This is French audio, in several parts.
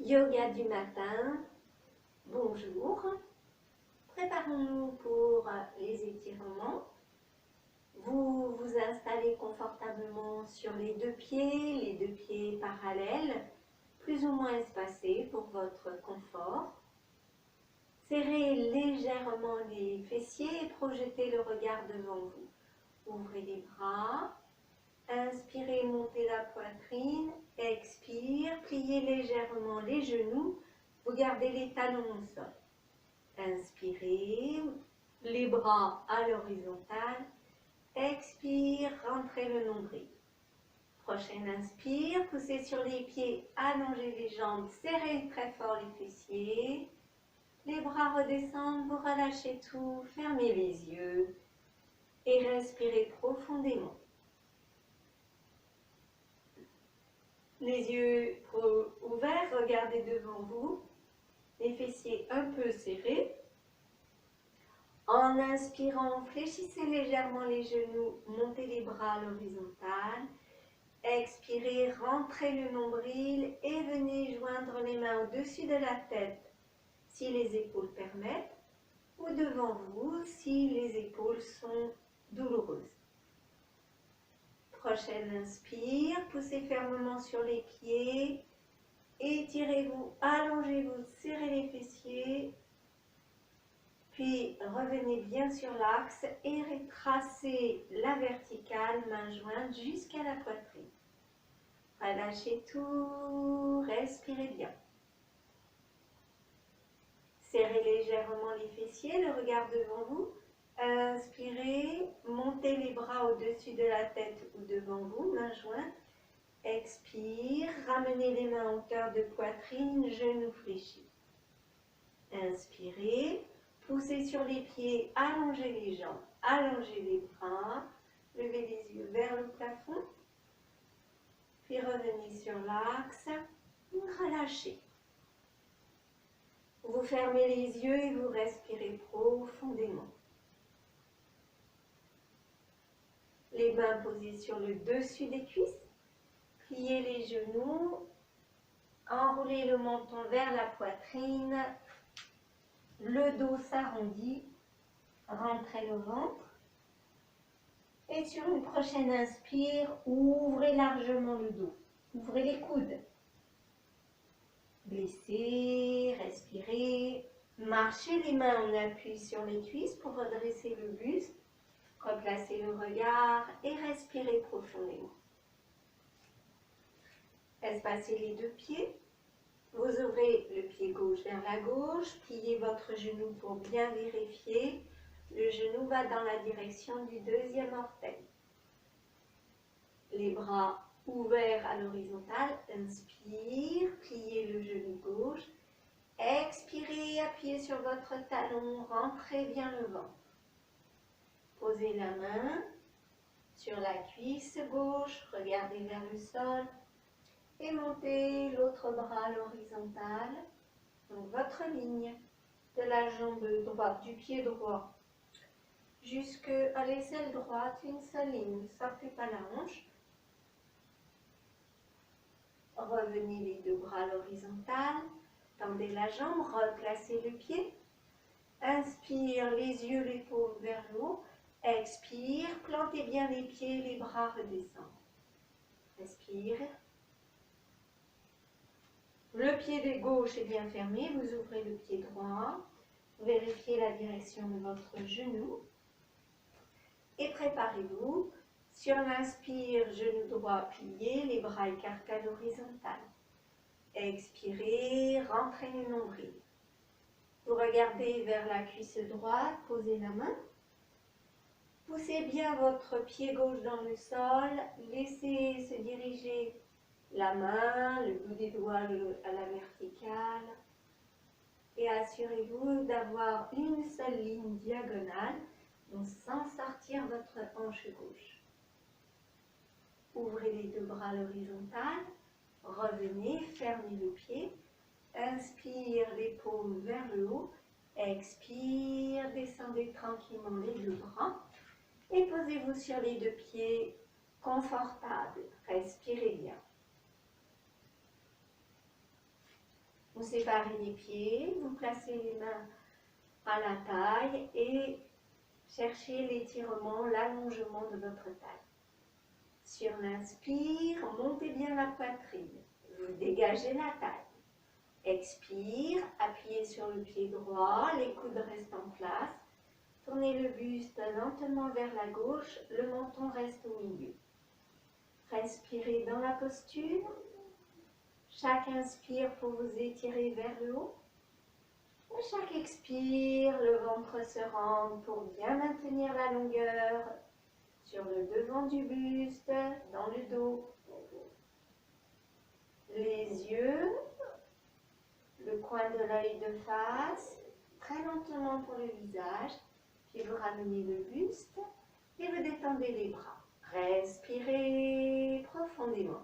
Yoga du matin, bonjour. Préparons-nous pour les étirements. Vous vous installez confortablement sur les deux pieds parallèles, plus ou moins espacés pour votre confort. Serrez légèrement les fessiers et projetez le regard devant vous. Ouvrez les bras. Inspirez, montez la poitrine. Expire, pliez légèrement les genoux. Vous gardez les talons au sol. Inspirez, les bras à l'horizontale. Expire, rentrez le nombril. Prochaine inspire, poussez sur les pieds, allongez les jambes, serrez très fort les fessiers. Les bras redescendent, vous relâchez tout, fermez les yeux et respirez profondément. Les yeux ouverts, regardez devant vous, les fessiers un peu serrés. En inspirant, fléchissez légèrement les genoux, montez les bras à l'horizontale. Expirez, rentrez le nombril et venez joindre les mains au-dessus de la tête si les épaules permettent, ou devant vous si les épaules sont douloureuses. Prochaine inspire, poussez fermement sur les pieds, étirez-vous, allongez-vous, serrez les fessiers, puis revenez bien sur l'axe et retracez la verticale, main jointe jusqu'à la poitrine. Relâchez tout, respirez bien. Serrez légèrement les fessiers, le regard devant vous. Inspirez, montez les bras au-dessus de la tête ou devant vous, main jointe. Expire, ramenez les mains en hauteur de poitrine, genoux fléchis. Inspirez, poussez sur les pieds, allongez les jambes, allongez les bras, levez les yeux vers le plafond. Puis revenez sur l'axe, relâchez. Vous fermez les yeux et vous respirez profondément. Les mains posées sur le dessus des cuisses. Pliez les genoux. Enroulez le menton vers la poitrine. Le dos s'arrondit. Rentrez le ventre. Et sur une prochaine inspire, ouvrez largement le dos. Ouvrez les coudes. Glissez, respirez. Marchez les mains en appui sur les cuisses pour redresser le buste. Replacez le regard et respirez profondément. Espacez les deux pieds. Vous ouvrez le pied gauche vers la gauche. Pliez votre genou pour bien vérifier. Le genou va dans la direction du deuxième orteil. Les bras ouverts à l'horizontale. Inspire, pliez le genou gauche. Expirez, appuyez sur votre talon, rentrez bien le ventre. Posez la main sur la cuisse gauche, regardez vers le sol et montez l'autre bras à l'horizontale. Donc votre ligne de la jambe droite, du pied droit jusqu'à l'aisselle droite, une seule ligne, ne sortez pas la hanche. Revenez les deux bras à l'horizontale, tendez la jambe, replacez le pied. Inspire, les yeux, l'épaule vers le haut. Expire, plantez bien les pieds, les bras redescendent. Respire. Le pied de gauche est bien fermé, vous ouvrez le pied droit. Vérifiez la direction de votre genou. Et préparez-vous. Sur l'inspire, genou droit plié, les bras écartés à l'horizontale. Expirez, rentrez le nombril. Vous regardez vers la cuisse droite, posez la main. Poussez bien votre pied gauche dans le sol, laissez se diriger la main, le bout des doigts à la verticale. Et assurez-vous d'avoir une seule ligne diagonale, donc sans sortir votre hanche gauche. Ouvrez les deux bras à l'horizontale, revenez, fermez le pied. Inspire, l'épaule vers le haut. Expire, descendez tranquillement les deux bras. Et posez-vous sur les deux pieds confortables. Respirez bien. Vous séparez les pieds, vous placez les mains à la taille et cherchez l'étirement, l'allongement de votre taille. Sur l'inspire, montez bien la poitrine, vous dégagez la taille. Expire, appuyez sur le pied droit, les coudes restent en place. Tournez le buste lentement vers la gauche, le menton reste au milieu. Respirez dans la posture. Chaque inspire pour vous étirer vers le haut. Et chaque expire, le ventre se rend pour bien maintenir la longueur sur le devant du buste, dans le dos. Les yeux, le coin de l'œil de face, très lentement pour le visage, puis vous ramenez le buste et vous détendez les bras. Respirez profondément.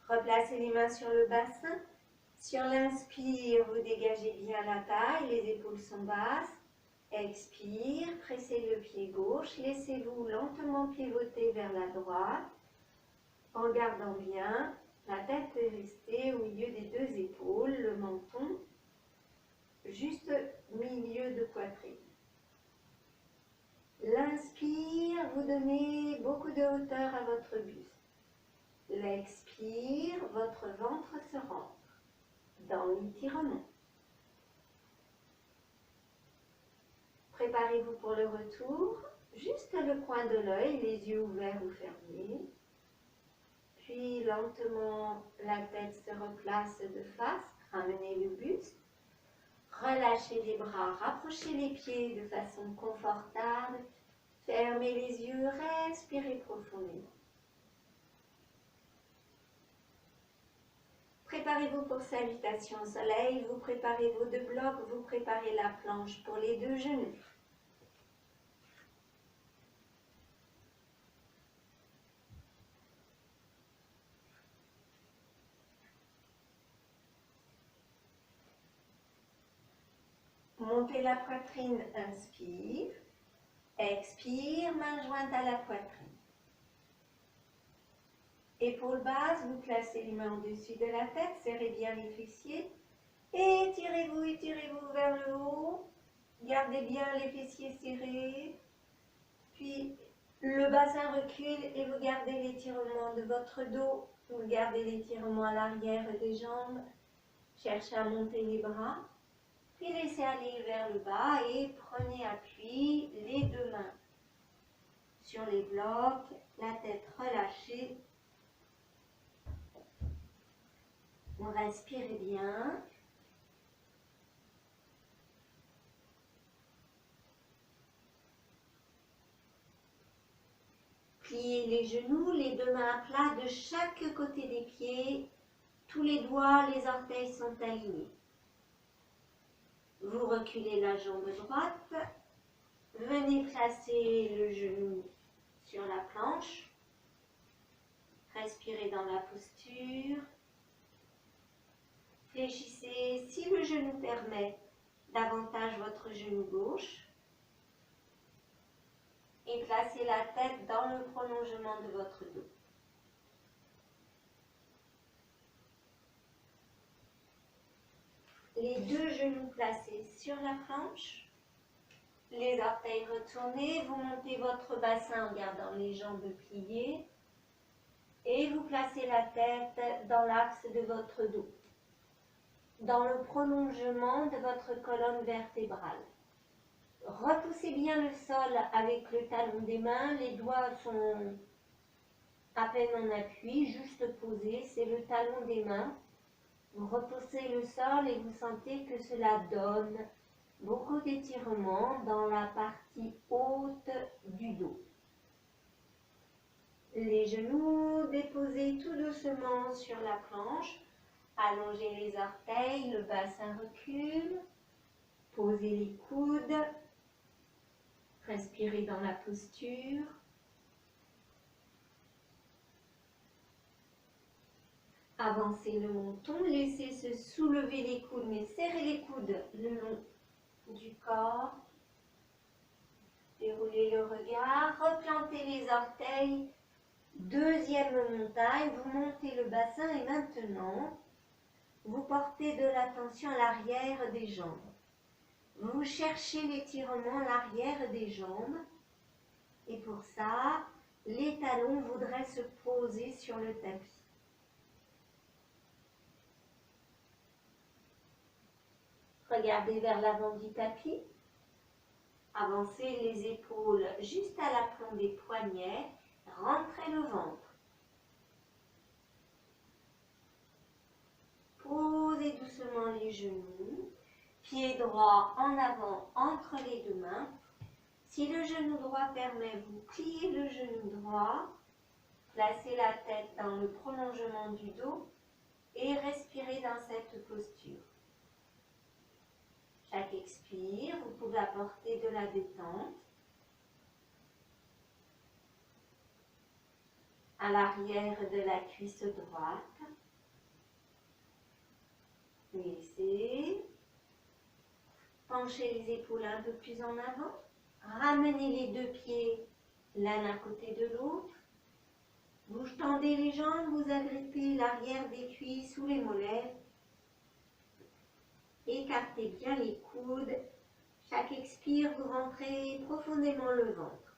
Replacez les mains sur le bassin. Sur l'inspire, vous dégagez bien la taille, les épaules sont basses. Expire, pressez le pied gauche, laissez-vous lentement pivoter vers la droite en gardant bien la tête est restée au milieu des deux épaules, le menton juste milieu de poitrine. L'inspire, vous donnez beaucoup de hauteur à votre buste. L'expire, votre ventre se rentre dans l'étirement. Préparez-vous pour le retour, juste le coin de l'œil, les yeux ouverts ou fermés. Puis lentement, la tête se replace de face, ramenez le buste. Relâchez les bras, rapprochez les pieds de façon confortable. Fermez les yeux, respirez profondément. Préparez-vous pour salutation au soleil, vous préparez vos deux blocs, vous préparez la planche pour les deux genoux. Montez la poitrine, inspire. Expire, main jointe à la poitrine. Épaules basses, vous placez les mains au-dessus de la tête, serrez bien les fessiers. Étirez-vous vers le haut. Gardez bien les fessiers serrés. Puis le bassin recule et vous gardez l'étirement de votre dos. Vous gardez l'étirement à l'arrière des jambes. Cherchez à monter les bras. Puis laissez aller vers le bas et prenez appui, les deux mains sur les blocs, la tête relâchée. On respire bien. Pliez les genoux, les deux mains à plat de chaque côté des pieds. Tous les doigts, les orteils sont alignés. Vous reculez la jambe droite. Venez placer le genou sur la planche. Respirez dans la posture. Fléchissez, si le genou permet, davantage votre genou gauche. Et placez la tête dans le prolongement de votre dos. Les deux genoux placés sur la planche. Les orteils retournés, vous montez votre bassin en gardant les jambes pliées. Et vous placez la tête dans l'axe de votre dos, dans le prolongement de votre colonne vertébrale. Repoussez bien le sol avec le talon des mains, les doigts sont à peine en appui, juste posés, c'est le talon des mains. Vous repoussez le sol et vous sentez que cela donne beaucoup d'étirement dans la partie haute du dos. Les genoux déposés tout doucement sur la planche. Allongez les orteils, le bassin recule. Posez les coudes. Respirez dans la posture. Avancez le menton, laissez se soulever les coudes, mais serrez les coudes le long du corps. Déroulez le regard, replantez les orteils. Deuxième montagne, vous montez le bassin et maintenant, vous portez de l'attention à l'arrière des jambes. Vous cherchez l'étirement à l'arrière des jambes et pour ça, les talons voudraient se poser sur le tapis. Regardez vers l'avant du tapis. Avancez les épaules juste à l'aplomb des poignets. Rentrez le ventre. Posez doucement les genoux. Pied droit en avant entre les deux mains. Si le genou droit permet, vous pliez le genou droit. Placez la tête dans le prolongement du dos et respirez dans cette posture. Chaque expire, vous pouvez apporter de la détente à l'arrière de la cuisse droite. Laissez. Penchez les épaules un peu plus en avant. Ramenez les deux pieds l'un à côté de l'autre. Vous tendez les jambes, vous agrippez l'arrière des cuisses ou les mollets. Écartez bien les coudes. Chaque expire, vous rentrez profondément le ventre.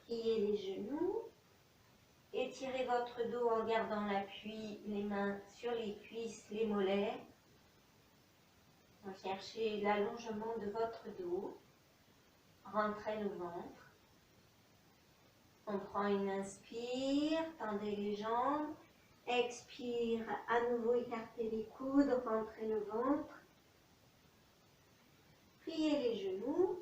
Pliez les genoux. Étirez votre dos en gardant l'appui, les mains sur les cuisses, les mollets. Cherchez l'allongement de votre dos. Rentrez le ventre. On prend une inspire, tendez les jambes. Expire, à nouveau écartez les coudes, rentrez le ventre. Pliez les genoux.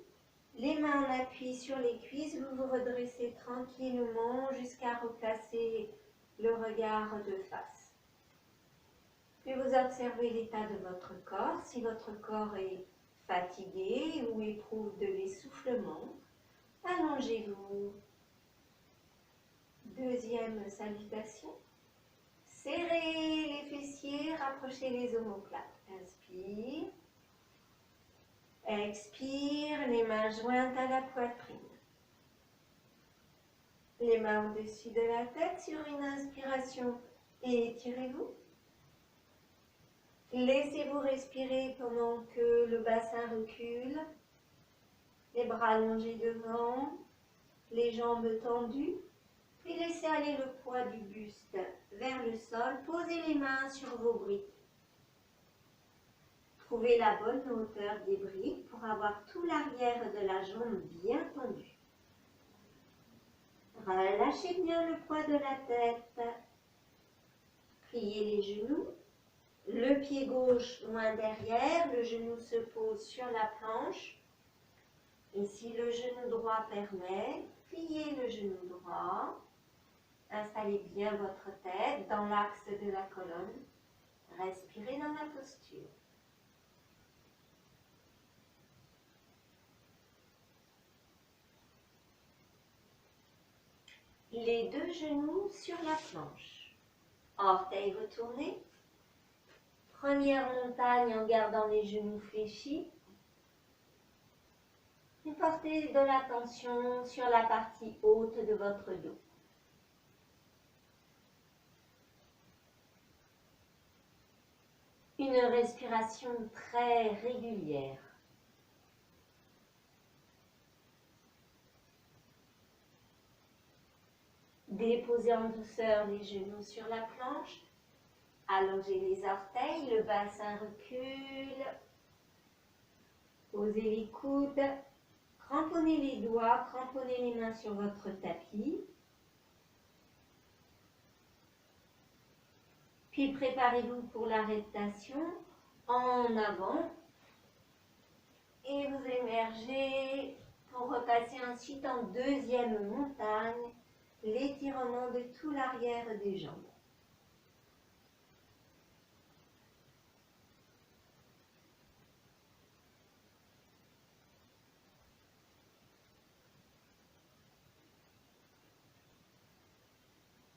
Les mains en appui sur les cuisses, vous vous redressez tranquillement jusqu'à replacer le regard de face. Puis vous observez l'état de votre corps. Si votre corps est fatigué ou éprouve de l'essoufflement, allongez-vous. Deuxième salutation. Serrez les fessiers, rapprochez les omoplates. Inspire. Expire, les mains jointes à la poitrine. Les mains au-dessus de la tête sur une inspiration. Étirez-vous. Laissez-vous respirer pendant que le bassin recule. Les bras allongés devant, les jambes tendues. Puis laissez aller le poids du buste vers le sol. Posez les mains sur vos briques. Trouvez la bonne hauteur des briques pour avoir tout l'arrière de la jambe bien tendu. Relâchez bien le poids de la tête. Pliez les genoux. Le pied gauche loin derrière, le genou se pose sur la planche. Et si le genou droit permet, pliez le genou droit. Installez bien votre tête dans l'axe de la colonne. Respirez dans la posture. Les deux genoux sur la planche. Orteils retournés. Première montagne en gardant les genoux fléchis. Et portez de l'attention sur la partie haute de votre dos. Une respiration très régulière. Déposez en douceur les genoux sur la planche. Allongez les orteils, le bassin recule. Posez les coudes. Cramponnez les doigts, cramponnez les mains sur votre tapis. Puis préparez-vous pour l'arrêtation en avant. Et vous émergez pour repasser ensuite en deuxième montagne, l'étirement de tout l'arrière des jambes.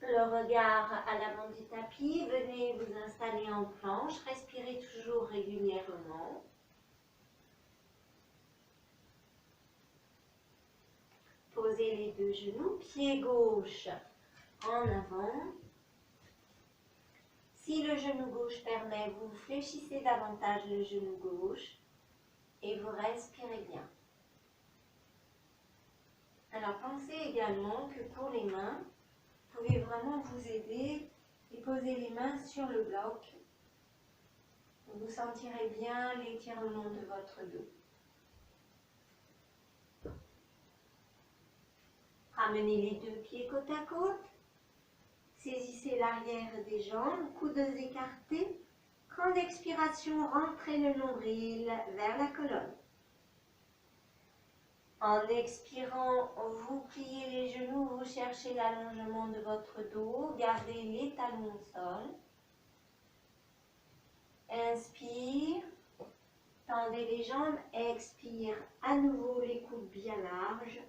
Le regard à l'avant du tapis, venez vous installer en planche, respirez toujours régulièrement. Posez les deux genoux, pied gauche en avant. Si le genou gauche permet, vous fléchissez davantage le genou gauche et vous respirez bien. Alors pensez également que pour les mains, vous pouvez vraiment vous aider et poser les mains sur le bloc. Vous sentirez bien l'étirement de votre dos. Ramenez les deux pieds côte à côte. Saisissez l'arrière des jambes, coudes écartés. Grande expiration, rentrez le nombril vers la colonne. En expirant, vous pliez les genoux, vous cherchez l'allongement de votre dos, gardez les talons au sol. Inspire, tendez les jambes, expire, à nouveau les coudes bien larges.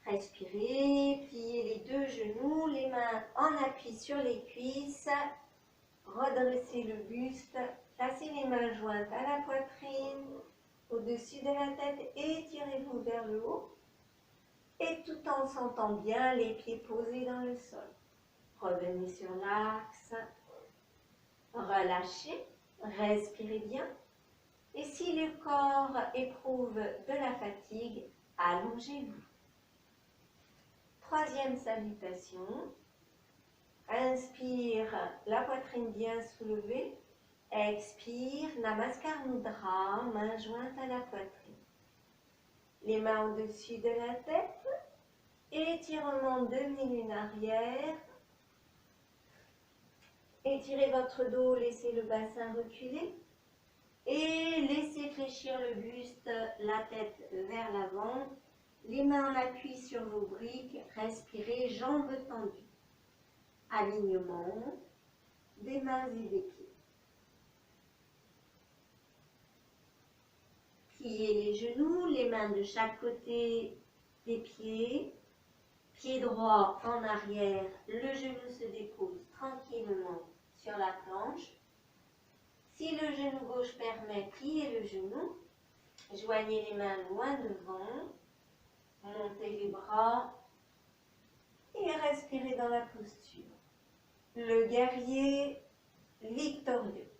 Respirez, pliez les deux genoux, les mains en appui sur les cuisses, redressez le buste, placez les mains jointes à la poitrine, au-dessus de la tête, étirez-vous vers le haut, et tout en sentant bien les pieds posés dans le sol. Revenez sur l'axe, relâchez, respirez bien, et si le corps éprouve de la fatigue, allongez-vous. Troisième salutation. Inspire, la poitrine bien soulevée. Expire, Namaskar Mudra, main jointe à la poitrine. Les mains au-dessus de la tête. Étirement demi-lune arrière. Étirez votre dos, laissez le bassin reculer. Et laissez fléchir le buste, la tête vers l'avant. Les mains en appui sur vos briques, respirez, jambes tendues. Alignement des mains et des pieds. Pliez les genoux, les mains de chaque côté des pieds. Pied droit en arrière, le genou se dépose tranquillement sur la planche. Si le genou gauche permet, pliez le genou. Joignez les mains loin devant. Montez les bras et respirez dans la posture. Le guerrier victorieux.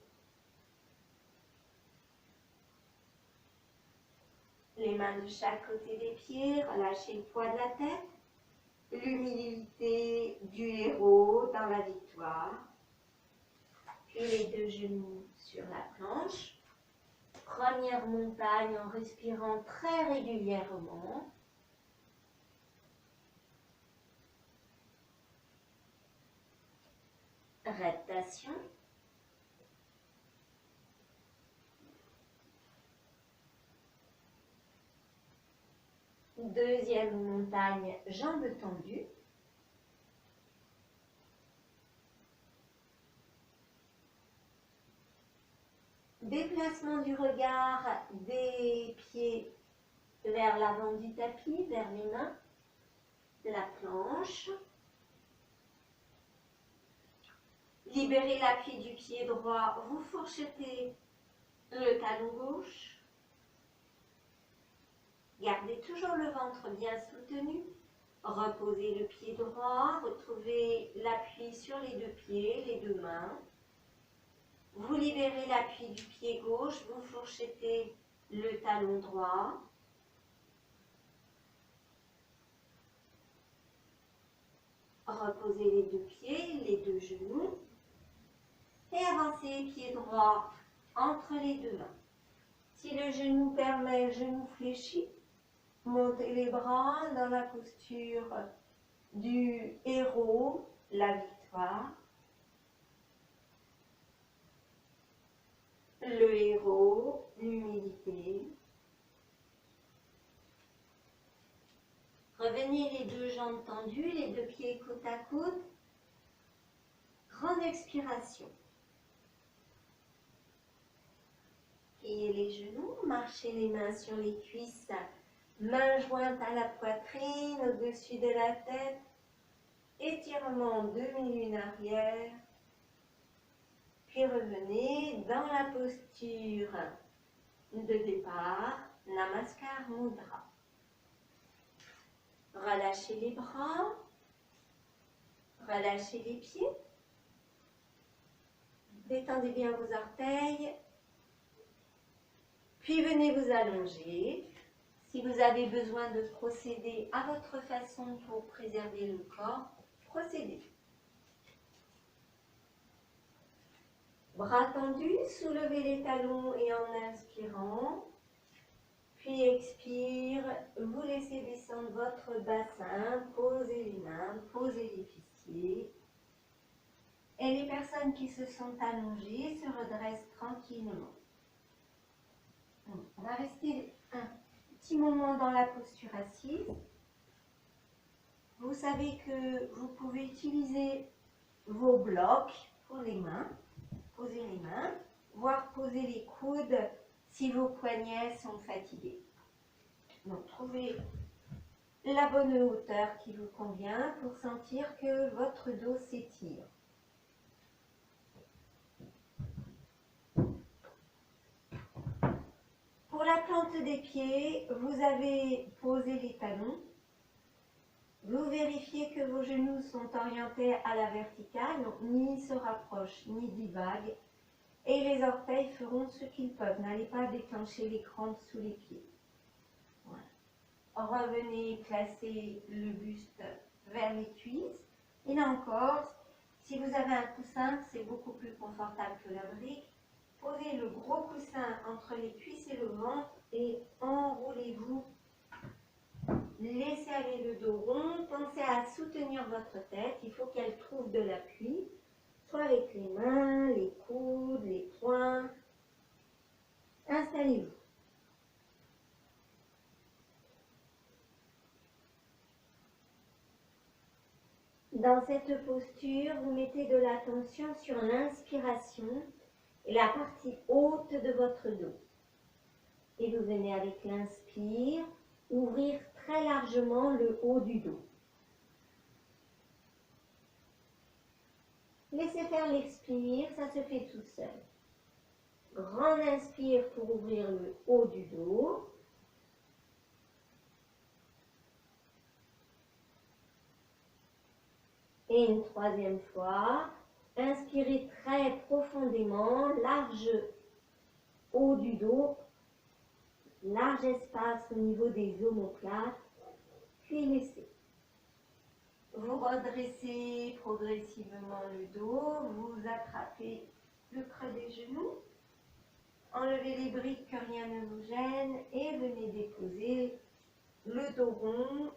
Les mains de chaque côté des pieds, relâchez le poids de la tête. L'humilité du héros dans la victoire. Puis les deux genoux sur la planche. Première montagne en respirant très régulièrement. Reptation. Deuxième montagne, jambes tendues. Déplacement du regard des pieds vers l'avant du tapis, vers les mains, la planche. Libérez l'appui du pied droit, vous fourchetez le talon gauche. Gardez toujours le ventre bien soutenu. Reposez le pied droit, retrouvez l'appui sur les deux pieds, les deux mains. Vous libérez l'appui du pied gauche, vous fourchetez le talon droit. Reposez les deux pieds, les deux genoux. Et avancez pied droit entre les deux mains. Si le genou permet, genou fléchi. Montez les bras dans la posture du héros, la victoire. Le héros, l'humilité. Revenez les deux jambes tendues, les deux pieds côte à côte. Grande expiration. Pliez les genoux, marchez les mains sur les cuisses. Mains jointes à la poitrine, au-dessus de la tête. Étirement demi-lune arrière. Puis revenez dans la posture de départ, Namaskar Mudra. Relâchez les bras. Relâchez les pieds. Détendez bien vos orteils. Puis venez vous allonger. Si vous avez besoin de procéder à votre façon pour préserver le corps, procédez. Bras tendus, soulevez les talons et en inspirant, puis expire, vous laissez descendre votre bassin, posez les mains, posez les fessiers. Et les personnes qui se sont allongées se redressent tranquillement. On va rester un petit moment dans la posture assise. Vous savez que vous pouvez utiliser vos blocs pour les mains. Posez les mains, voire poser les coudes si vos poignets sont fatigués. Donc, trouvez la bonne hauteur qui vous convient pour sentir que votre dos s'étire. Pour la plante des pieds, vous avez posé les talons. Vous vérifiez que vos genoux sont orientés à la verticale, donc ni se rapprochent, ni divaguent. Et les orteils feront ce qu'ils peuvent. N'allez pas déclencher les crampes sous les pieds. Voilà. Revenez placer le buste vers les cuisses. Et là encore, si vous avez un coussin, c'est beaucoup plus confortable que la brique. Posez le gros coussin entre les cuisses et le ventre et enroulez-vous. Laissez aller le dos rond. Pensez à soutenir votre tête. Il faut qu'elle trouve de l'appui, soit avec les mains, les coudes, les poings. Installez-vous. Dans cette posture, vous mettez de l'attention sur l'inspiration et la partie haute de votre dos. Et vous venez avec l'inspire, ouvrir très largement le haut du dos. Laissez faire l'expire, ça se fait tout seul. Grand inspire pour ouvrir le haut du dos. Et une troisième fois, inspirez très profondément, large haut du dos, large espace au niveau des omoplates, puis laissez. Vous redressez progressivement le dos, vous attrapez le creux des genoux, enlevez les briques que rien ne vous gêne et venez déposer le dos rond.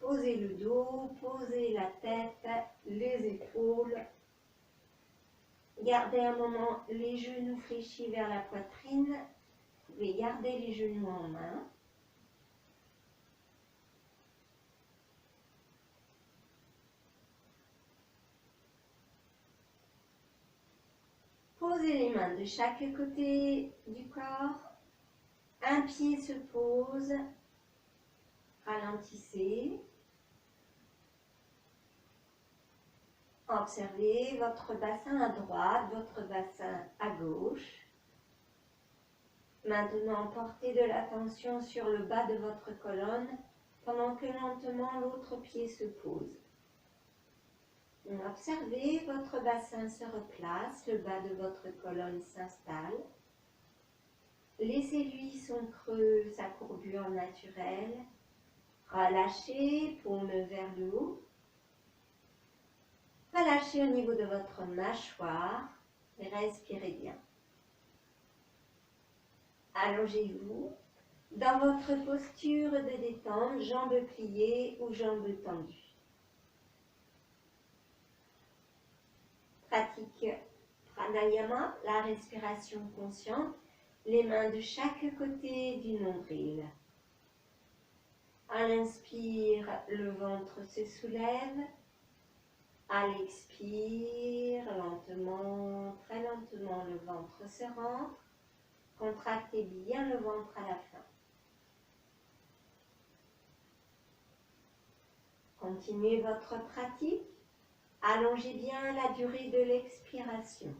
Posez le dos, posez la tête, les épaules. Gardez un moment les genoux fléchis vers la poitrine. Vous pouvez garder les genoux en main. Posez les mains de chaque côté du corps. Un pied se pose. Ralentissez. Observez votre bassin à droite, votre bassin à gauche. Maintenant, portez de l'attention sur le bas de votre colonne pendant que lentement l'autre pied se pose. Observez, votre bassin se replace, le bas de votre colonne s'installe. Laissez-lui son creux, sa courbure naturelle. Relâchez, paume vers le haut. Relâchez au niveau de votre mâchoire et respirez bien. Allongez-vous dans votre posture de détente, jambes pliées ou jambes tendues. Pratique pranayama, la respiration consciente, les mains de chaque côté du nombril. À l'inspire, le ventre se soulève. À l'expire, lentement, très lentement, le ventre se rentre. Contractez bien le ventre à la fin. Continuez votre pratique. Allongez bien la durée de l'expiration.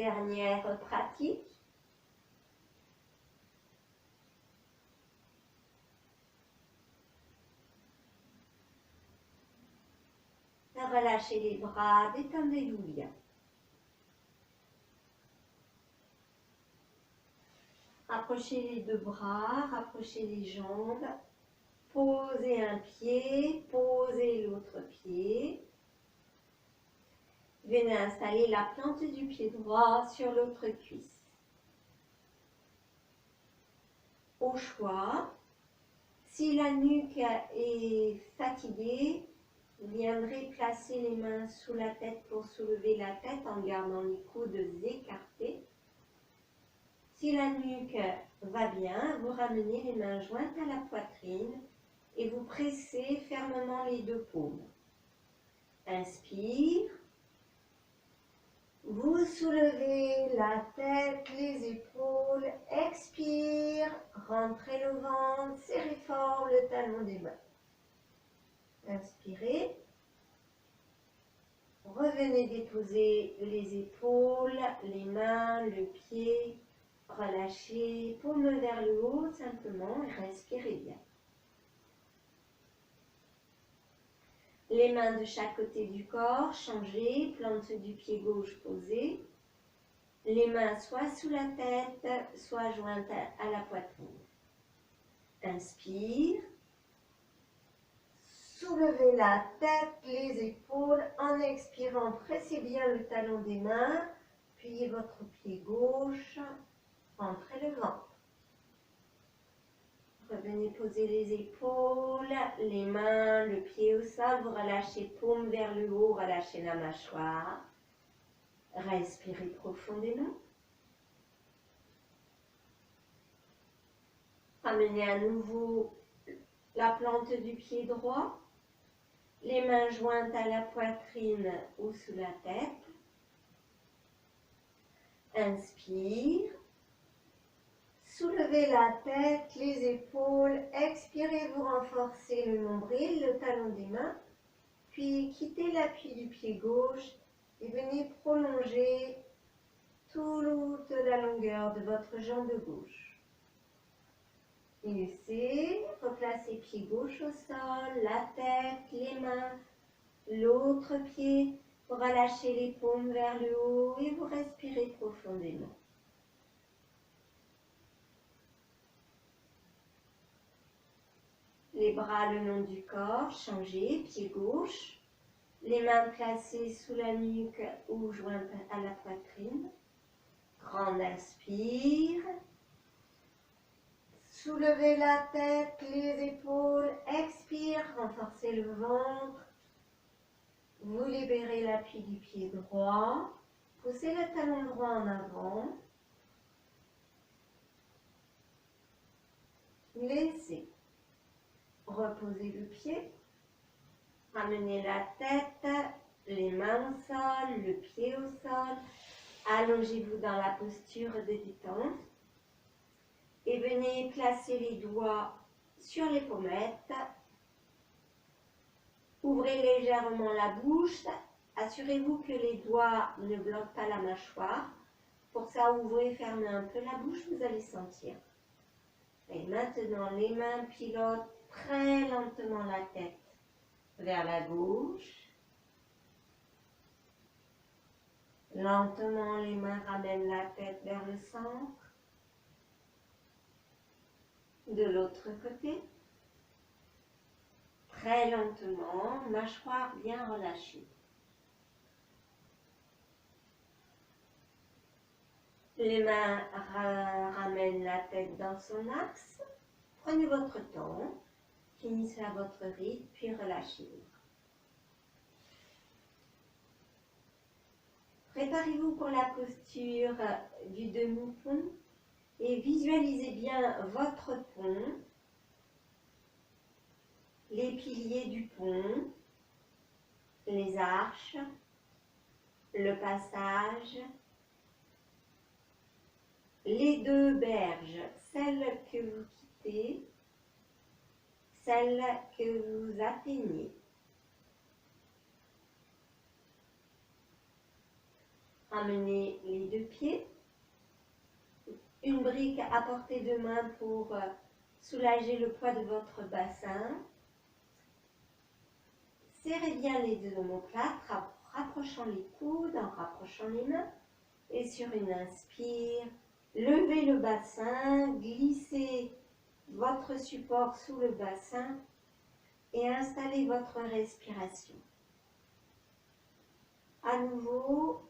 dernière pratique. Relâchez les bras, détendez-vous bien. Rapprochez les deux bras, rapprochez les jambes. Posez un pied, posez l'autre pied. Venez installer la plante du pied droit sur l'autre cuisse. Au choix, si la nuque est fatiguée, vous viendrez placer les mains sous la tête pour soulever la tête en gardant les coudes écartés. Si la nuque va bien, vous ramenez les mains jointes à la poitrine et vous pressez fermement les deux paumes. Inspire. Vous soulevez la tête, les épaules. Expire. Rentrez le ventre, serrez fort le talon des mains. Inspirez. Revenez déposer les épaules, les mains, le pied. Relâchez, paume vers le haut simplement et respirez bien. Les mains de chaque côté du corps, changez, plante du pied gauche posée. Les mains soit sous la tête, soit jointes à la poitrine. Inspire. Soulevez la tête, les épaules. En expirant, pressez bien le talon des mains. Pliez votre pied gauche. Rentrez le ventre. Revenez poser les épaules, les mains, le pied au sol. Vous relâchez paume vers le haut, relâchez la mâchoire. Respirez profondément. Ramenez à nouveau la plante du pied droit. Les mains jointes à la poitrine ou sous la tête. Inspire. Soulevez la tête, les épaules. Expirez, vous renforcez le nombril, le talon des mains. Puis quittez l'appui du pied gauche et venez prolonger toute la longueur de votre jambe gauche. Laissez, replacez pied gauche au sol, la tête, les mains, l'autre pied. Vous relâchez les paumes vers le haut et vous respirez profondément. Les bras le long du corps, changez, pied gauche. Les mains placées sous la nuque ou jointes à la poitrine. Grande inspire. Soulevez la tête, les épaules. Expire, renforcez le ventre. Vous libérez l'appui du pied droit. Poussez le talon droit en avant. Laissez. Reposez le pied. Ramenez la tête, les mains au sol, le pied au sol. Allongez-vous dans la posture de détente. Et venez placer les doigts sur les pommettes. Ouvrez légèrement la bouche. Assurez-vous que les doigts ne bloquent pas la mâchoire. Pour ça, ouvrez et fermez un peu la bouche, vous allez sentir. Et maintenant, les mains pilotent très lentement la tête vers la gauche. Lentement, les mains ramènent la tête vers le centre. De l'autre côté. Très lentement, mâchoire bien relâchée. Les mains ramènent la tête dans son axe. Prenez votre temps. Finissez à votre rythme, puis relâchez-vous. Préparez-vous pour la posture du demi-pont et visualisez bien votre pont, les piliers du pont, les arches, le passage, les deux berges, celle que vous quittez, celle que vous atteignez. Ramenez les deux pieds. Une brique à portée de main pour soulager le poids de votre bassin. Serrez bien les deux omoplates, rapprochant les coudes, en rapprochant les mains. Et sur une inspire, levez le bassin, glissez votre support sous le bassin et installez votre respiration. À nouveau,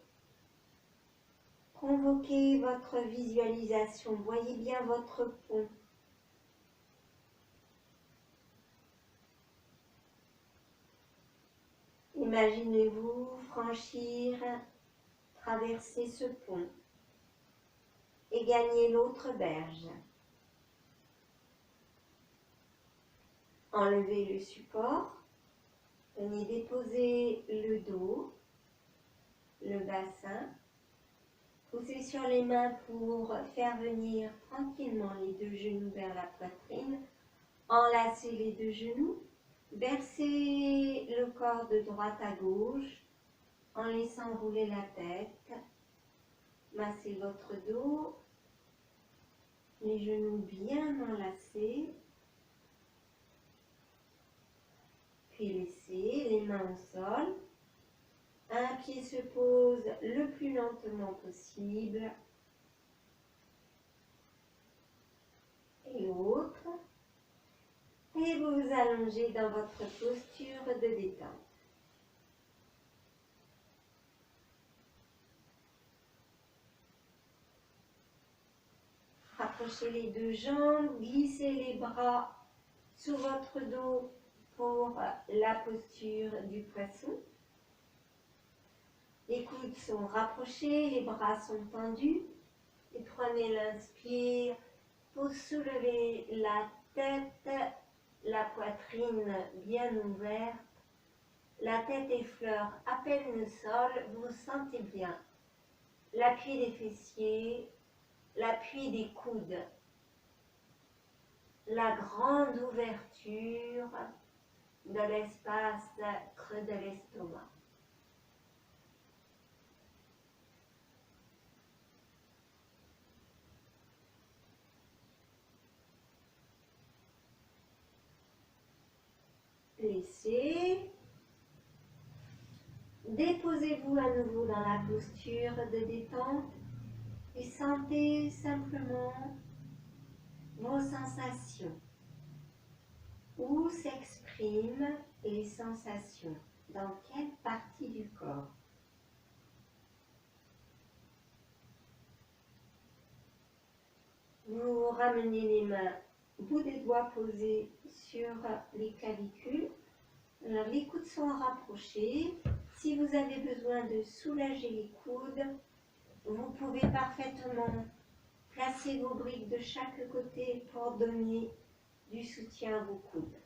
convoquez votre visualisation, voyez bien votre pont. Imaginez-vous franchir, traverser ce pont et gagner l'autre berge. Enlevez le support, venez déposer le dos, le bassin. Poussez sur les mains pour faire venir tranquillement les deux genoux vers la poitrine. Enlacez les deux genoux. Versez le corps de droite à gauche en laissant rouler la tête. Massez votre dos. Les genoux bien enlacés. Puis laissez les mains au sol. Un pied se pose le plus lentement possible. Et l'autre. Et vous vous allongez dans votre posture de détente. Rapprochez les deux jambes, glissez les bras sous votre dos pour la posture du poisson. Les coudes sont rapprochés, les bras sont tendus. Et prenez l'inspire pour soulever la tête, la poitrine bien ouverte. La tête effleure à peine le sol, vous sentez bien l'appui des fessiers, l'appui des coudes, la grande ouverture de l'espace creux de l'estomac. Laissez. Déposez-vous à nouveau dans la posture de détente et sentez simplement vos sensations. Où s'expriment les sensations? Dans quelle partie du corps? Vous ramenez les mains, bout des doigts posés sur les clavicules. Alors les coudes sont rapprochés. Si vous avez besoin de soulager les coudes, vous pouvez parfaitement placer vos briques de chaque côté pour donner du soutien à vos coudes.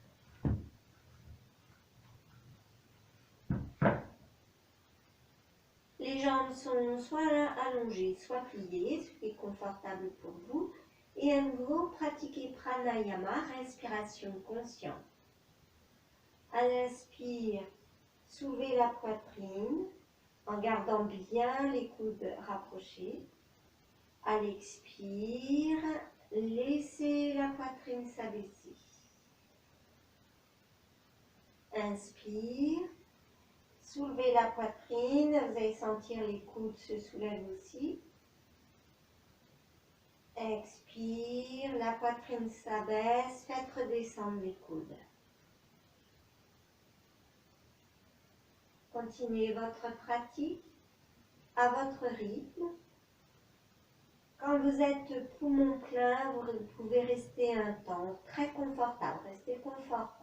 Les jambes sont soit allongées, soit pliées, ce qui est confortable pour vous. Et à nouveau, pratiquez pranayama, respiration consciente. À l'inspire, soulevez la poitrine en gardant bien les coudes rapprochés. À l'expire, laissez la poitrine s'abaisser. Inspire, soulevez la poitrine, vous allez sentir les coudes se soulèvent aussi. Expire, la poitrine s'abaisse, faites redescendre les coudes. Continuez votre pratique à votre rythme. Quand vous êtes poumon plein, vous pouvez rester un temps très confortable. Restez confortable.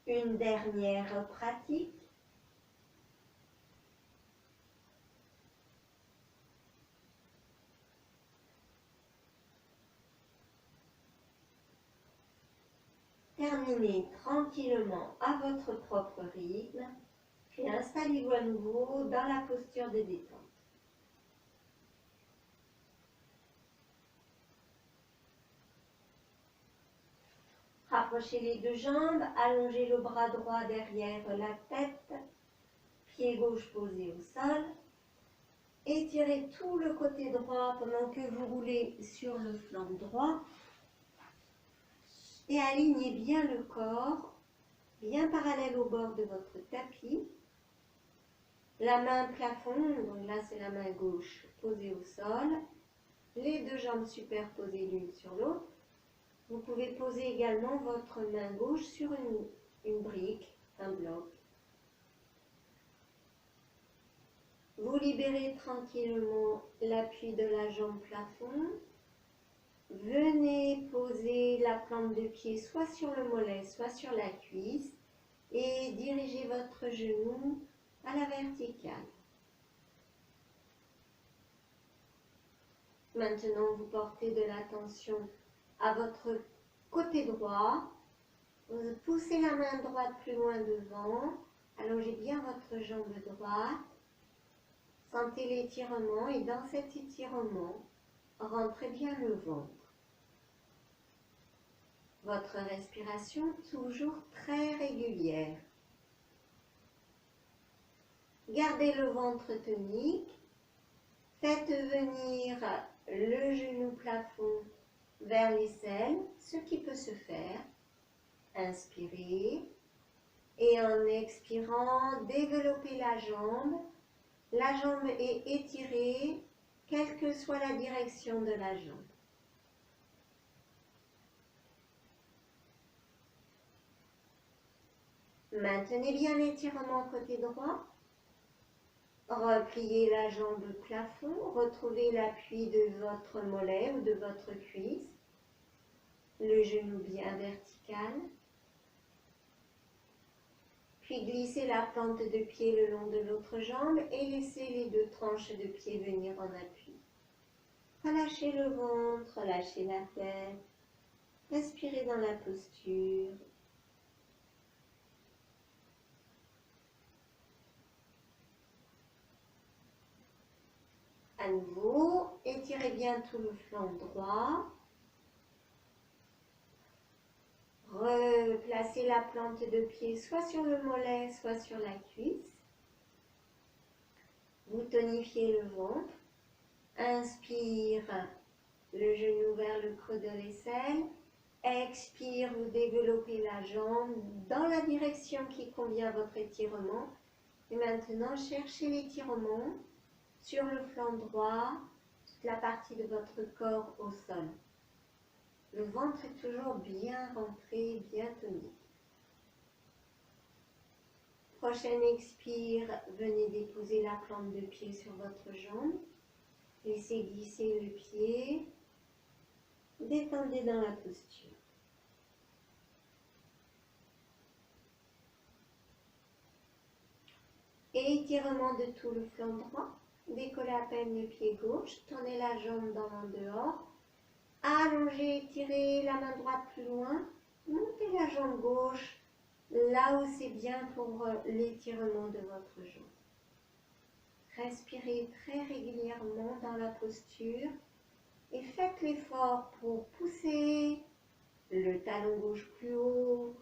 Une dernière pratique. Terminez tranquillement à votre propre rythme, puis installez-vous à nouveau dans la posture de détente. Rapprochez les deux jambes, allongez le bras droit derrière la tête, pied gauche posé au sol. Étirez tout le côté droit pendant que vous roulez sur le flanc droit. Et alignez bien le corps, bien parallèle au bord de votre tapis. La main plafond, donc là c'est la main gauche posée au sol. Les deux jambes superposées l'une sur l'autre. Vous pouvez poser également votre main gauche sur une brique, un bloc. Vous libérez tranquillement l'appui de la jambe plafond. Venez poser la plante de pied soit sur le mollet, soit sur la cuisse et dirigez votre genou à la verticale. Maintenant, vous portez de l'attention à votre côté droit. Vous poussez la main droite plus loin devant. Allongez bien votre jambe droite. Sentez l'étirement et dans cet étirement, rentrez bien le ventre. Votre respiration toujours très régulière. Gardez le ventre tonique. Faites venir le genou plafond vers l'aisselle, ce qui peut se faire. Inspirez et en expirant, développez la jambe. La jambe est étirée, quelle que soit la direction de la jambe. Maintenez bien l'étirement côté droit. Repliez la jambe plafond, retrouvez l'appui de votre mollet ou de votre cuisse. Le genou bien vertical. Puis glissez la plante de pied le long de l'autre jambe et laissez les deux tranches de pied venir en appui. Relâchez le ventre, relâchez la tête. Respirez dans la posture. À nouveau, étirez bien tout le flanc droit. Replacez la plante de pied soit sur le mollet, soit sur la cuisse. Vous tonifiez le ventre. Inspire, le genou vers le creux de l'aisselle. Expire, vous développez la jambe dans la direction qui convient à votre étirement. Et maintenant, cherchez l'étirement sur le flanc droit, toute la partie de votre corps au sol. Le ventre est toujours bien rentré, bien tonique. Prochaine expire, venez déposer la plante de pied sur votre jambe. Laissez glisser le pied. Détendez dans la posture. Et étirement de tout le flanc droit. Décollez à peine le pied gauche. Tournez la jambe dans le dehors. Allongez, étirez la main droite plus loin. Montez la jambe gauche là où c'est bien pour l'étirement de votre jambe. Respirez très régulièrement dans la posture et faites l'effort pour pousser le talon gauche plus haut,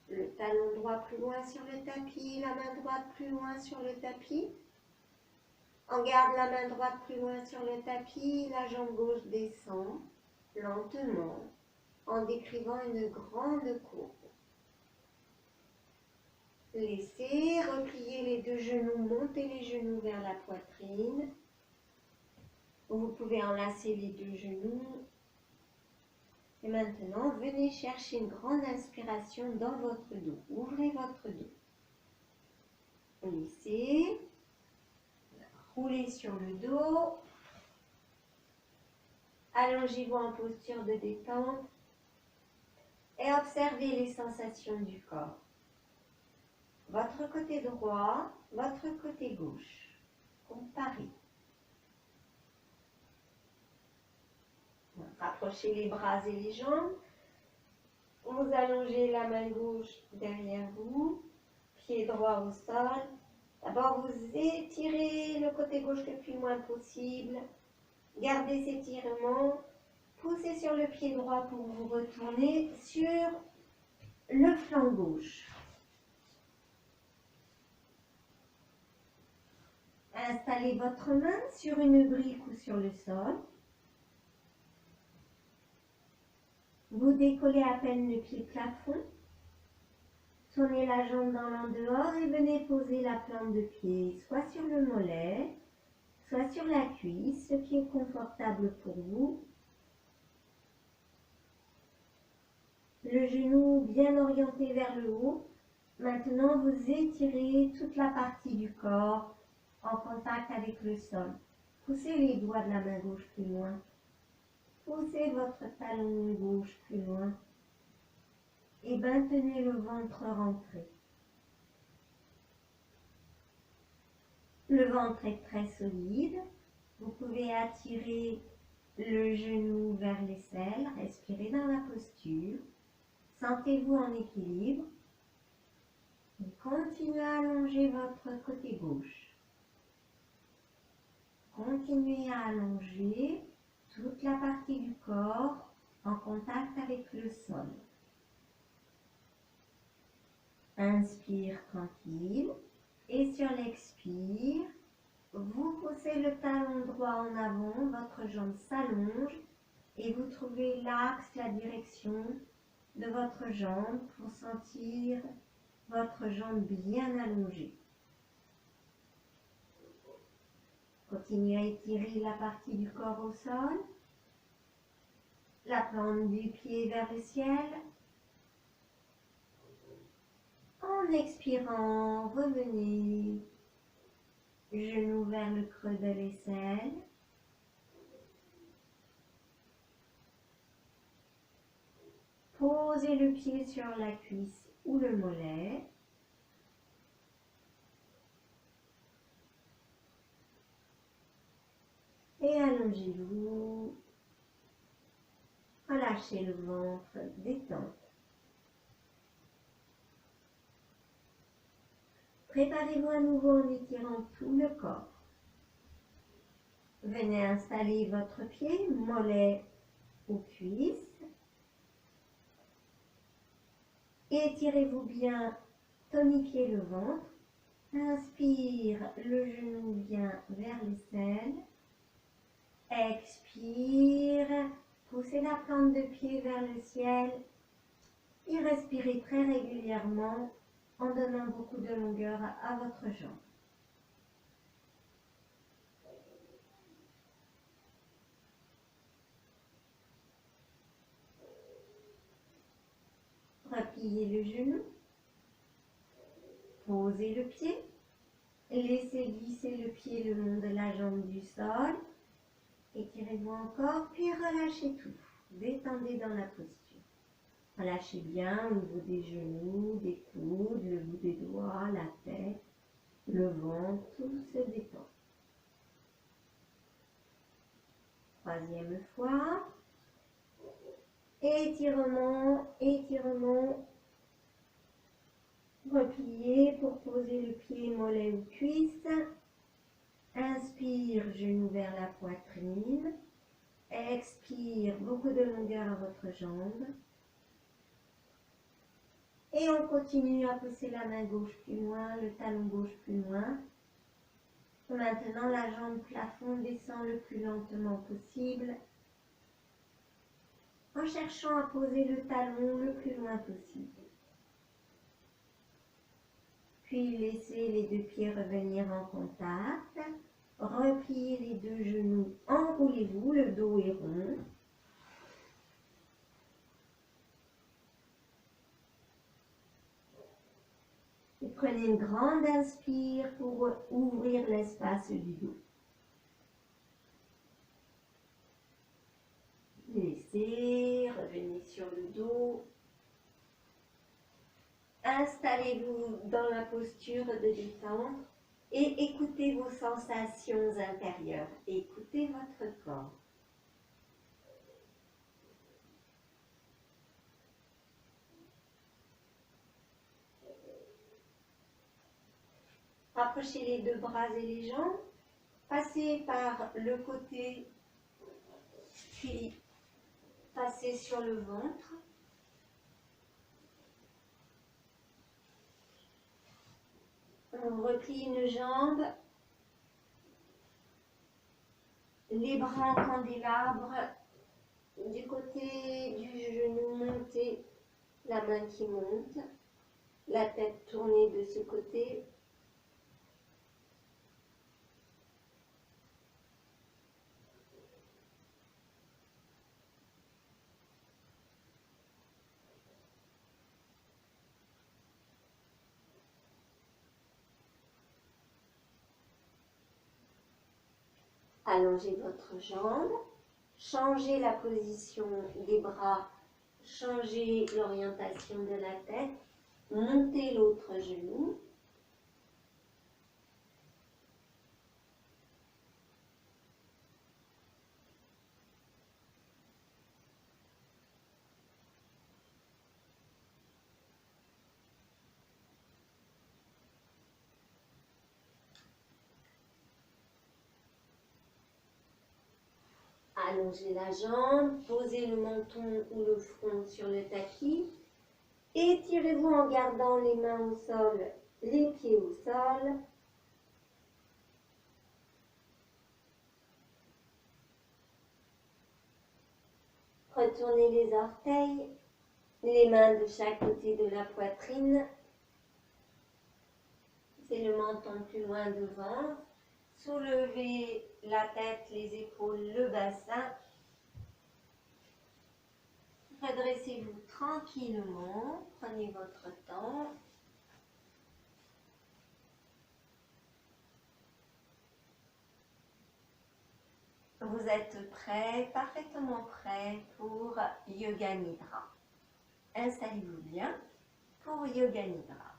le talon droit plus loin sur le tapis, la main droite plus loin sur le tapis. On garde la main droite plus loin sur le tapis, la jambe gauche descend lentement en décrivant une grande courbe. Laissez replier les deux genoux, montez les genoux vers la poitrine. Vous pouvez enlacer les deux genoux. Et maintenant, venez chercher une grande inspiration dans votre dos. Ouvrez votre dos. Laissez. Roulez sur le dos. Allongez-vous en posture de détente. Et observez les sensations du corps. Votre côté droit, votre côté gauche. Comparez. Rapprochez les bras et les jambes. Vous allongez la main gauche derrière vous. Pied droit au sol. D'abord, vous étirez le côté gauche le plus loin possible. Gardez cet étirement. Poussez sur le pied droit pour vous retourner sur le flanc gauche. Installez votre main sur une brique ou sur le sol. Vous décollez à peine le pied plafond. Tournez la jambe dans l'en-dehors et venez poser la plante de pied soit sur le mollet, soit sur la cuisse, ce qui est confortable pour vous. Le genou bien orienté vers le haut. Maintenant, vous étirez toute la partie du corps en contact avec le sol. Poussez les doigts de la main gauche plus loin. Poussez votre talon gauche plus loin. Et maintenez le ventre rentré. Le ventre est très solide. Vous pouvez attirer le genou vers l'aisselle. Respirez dans la posture. Sentez-vous en équilibre. Et continuez à allonger votre côté gauche. Continuez à allonger toute la partie du corps en contact avec le sol. Inspire tranquille et sur l'expire, vous poussez le talon droit en avant, votre jambe s'allonge et vous trouvez l'axe, la direction de votre jambe pour sentir votre jambe bien allongée. Continuez à étirer la partie du corps au sol, la plante du pied vers le ciel. En expirant, revenez, genou vers le creux de l'aisselle. Posez le pied sur la cuisse ou le mollet. Et allongez-vous. Relâchez le ventre, détente. Préparez-vous à nouveau en étirant tout le corps. Venez installer votre pied, mollet ou cuisse. Étirez-vous bien, tonifiez le ventre. Inspire, le genou vient vers l'aisselle. Expire, poussez la plante de pied vers le ciel. Et respirez très régulièrement en donnant beaucoup de longueur à votre jambe. Repliez le genou. Posez le pied. Laissez glisser le pied le long de la jambe du sol. Étirez-vous encore, puis relâchez tout. Détendez dans la posture. Relâchez bien au niveau des genoux, des coudes, le bout des doigts, la tête, le ventre, tout se détend. Troisième fois. Étirement, étirement. Repliez pour poser le pied, mollet ou cuisse. Inspire, genou vers la poitrine. Expire, beaucoup de longueur à votre jambe. Et on continue à pousser la main gauche plus loin, le talon gauche plus loin. Maintenant, la jambe plafond descend le plus lentement possible, en cherchant à poser le talon le plus loin possible. Puis laissez les deux pieds revenir en contact. Repliez les deux genoux, enroulez-vous, le dos est rond. Et prenez une grande inspire pour ouvrir l'espace du dos. Laissez, revenez sur le dos. Installez-vous dans la posture de détente et écoutez vos sensations intérieures. Écoutez votre corps. Rapprochez les deux bras et les jambes. Passez par le côté, puis passez sur le ventre. On replie une jambe, les bras candélabres, du côté du genou monté, la main qui monte, la tête tournée de ce côté. Allongez votre jambe, changez la position des bras, changez l'orientation de la tête, montez l'autre genou. Allongez la jambe, posez le menton ou le front sur le tapis. Étirez-vous en gardant les mains au sol, les pieds au sol. Retournez les orteils, les mains de chaque côté de la poitrine. C'est le menton plus loin devant. Soulevez la tête, les épaules, le bassin. Redressez-vous tranquillement. Prenez votre temps. Vous êtes prêt, parfaitement prêt pour Yoga Nidra. Installez-vous bien pour Yoga Nidra.